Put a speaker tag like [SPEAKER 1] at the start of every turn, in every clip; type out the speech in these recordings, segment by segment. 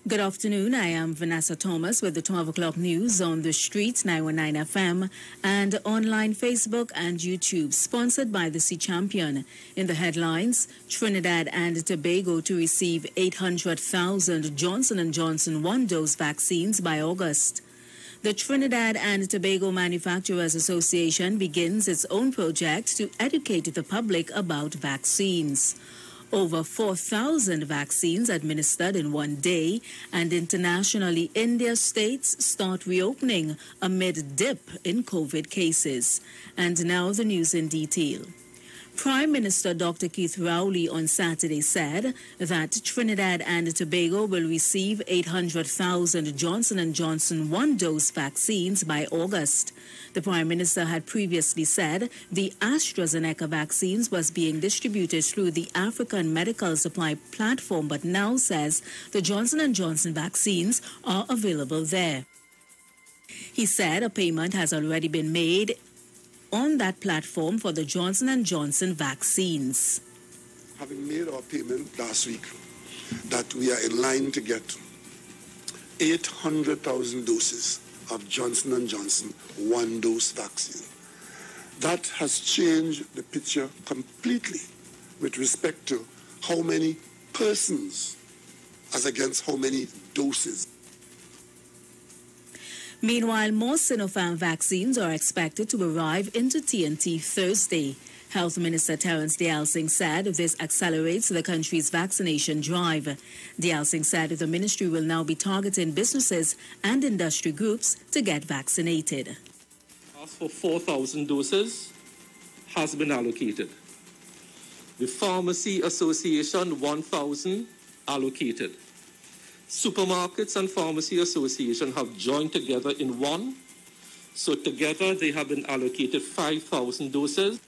[SPEAKER 1] Good afternoon. I am Vanessa Thomas with the 12 o'clock news on the streets, 919 FM, and online Facebook and YouTube, sponsored by the Sea Champion. In the headlines, Trinidad and Tobago to receive 800,000 Johnson & Johnson one-dose vaccines by August. The Trinidad and Tobago Manufacturers Association begins its own project to educate the public about vaccines. Over 4,000 vaccines administered in one day, and internationally, India's states start reopening amid dip in COVID cases. And now the news in detail. Prime Minister Dr. Keith Rowley on Saturday said that Trinidad and Tobago will receive 800,000 Johnson & Johnson one-dose vaccines by August. The Prime Minister had previously said the AstraZeneca vaccines was being distributed through the African Medical Supply Platform, but now says the Johnson & Johnson vaccines are available there. He said a payment has already been made on that platform for the Johnson & Johnson vaccines.
[SPEAKER 2] Having made our payment last week, that we are in line to get 800,000 doses of Johnson & Johnson one-dose vaccine. That has changed the picture completely with respect to how many persons as against how many doses.
[SPEAKER 1] Meanwhile, more Sinopharm vaccines are expected to arrive into TNT Thursday. Health Minister Terence Dialsing said this accelerates the country's vaccination drive. Dialsing said the ministry will now be targeting businesses and industry groups to get vaccinated.
[SPEAKER 3] Ask for 4,000 doses has been allocated. The Pharmacy Association, 1,000 allocated. Supermarkets and Pharmacy Association have joined together in one. So together they have been allocated 5,000 doses.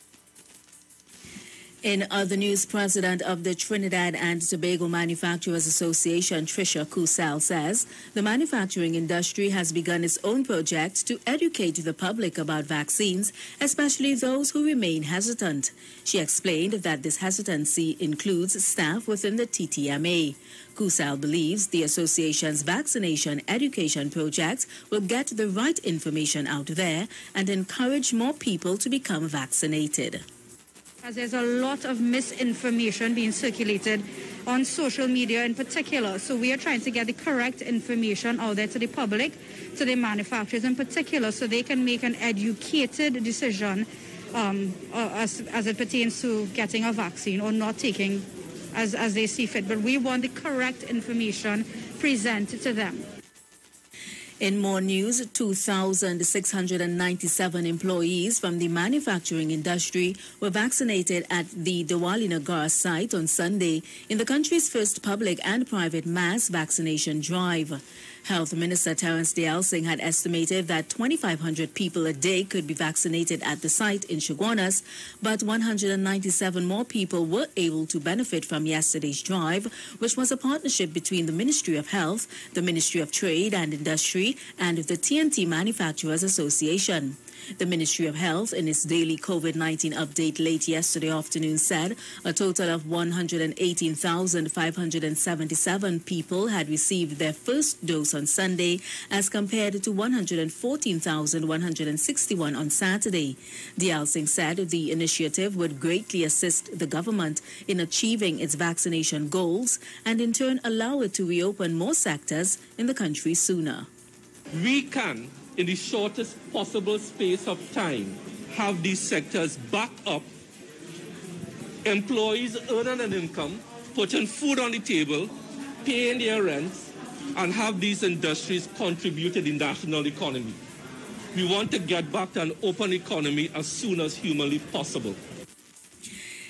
[SPEAKER 1] In other news, President of the Trinidad and Tobago Manufacturers Association, Tricia Kusal, says the manufacturing industry has begun its own project to educate the public about vaccines, especially those who remain hesitant. She explained that this hesitancy includes staff within the TTMA. Kusal believes the association's vaccination education project will get the right information out there and encourage more people to become vaccinated.
[SPEAKER 4] As there's a lot of misinformation being circulated on social media in particular. So we are trying to get the correct information out there to the public, to the manufacturers in particular, so they can make an educated decision as it pertains to getting a vaccine or not taking as they see fit. But we want the correct information presented to them.
[SPEAKER 1] In more news, 2,697 employees from the manufacturing industry were vaccinated at the Diwalinagar site on Sunday in the country's first public and private mass vaccination drive. Health Minister Terence Dialsing had estimated that 2,500 people a day could be vaccinated at the site in Chaguanas, but 197 more people were able to benefit from yesterday's drive, which was a partnership between the Ministry of Health, the Ministry of Trade and Industry, and the TNT Manufacturers Association. The Ministry of Health, in its daily COVID-19 update late yesterday afternoon, said a total of 118,577 people had received their first dose on Sunday, as compared to 114,161 on Saturday. Dialsing said the initiative would greatly assist the government in achieving its vaccination goals and in turn allow it to reopen more sectors in the country sooner.
[SPEAKER 3] We can, in the shortest possible space of time, have these sectors back up, employees earning an income, putting food on the table, paying their rents, and have these industries contribute to the national economy. We want to get back to an open economy as soon as humanly possible.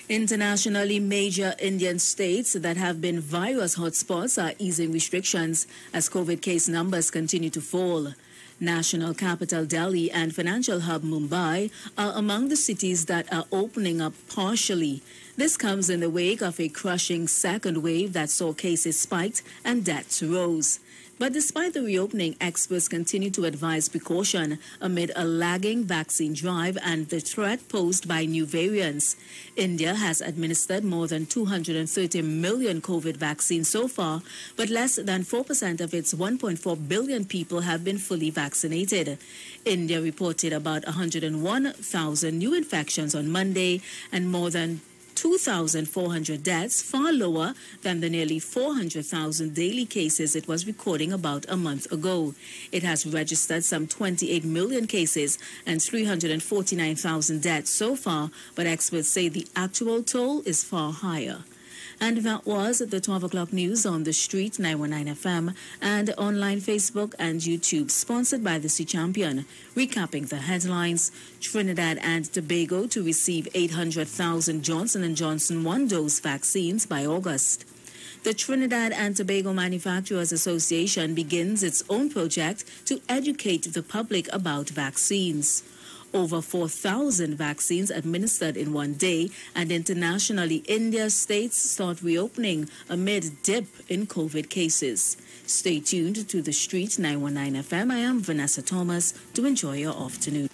[SPEAKER 1] Internationally, major Indian states that have been virus hotspots are easing restrictions as COVID case numbers continue to fall. National capital Delhi and financial hub Mumbai are among the cities that are opening up partially. This comes in the wake of a crushing second wave that saw cases spiked and deaths rose. But despite the reopening, experts continue to advise precaution amid a lagging vaccine drive and the threat posed by new variants. India has administered more than 230 million COVID vaccines so far, but less than 4% of its 1.4 billion people have been fully vaccinated. India reported about 101,000 new infections on Monday and more than 2,400 deaths, far lower than the nearly 400,000 daily cases it was recording about a month ago. It has registered some 28 million cases and 349,000 deaths so far, but experts say the actual toll is far higher. And that was the 12 o'clock news on the street, 919 FM, and online Facebook and YouTube, sponsored by the Sea Champion. Recapping the headlines, Trinidad and Tobago to receive 800,000 Johnson & Johnson one-dose vaccines by August. The Trinidad and Tobago Manufacturers Association begins its own project to educate the public about vaccines. Over 4,000 vaccines administered in one day, and internationally, India's states start reopening amid dip in COVID cases. Stay tuned to the Street 919 FM. I am Vanessa Thomas. To enjoy your afternoon.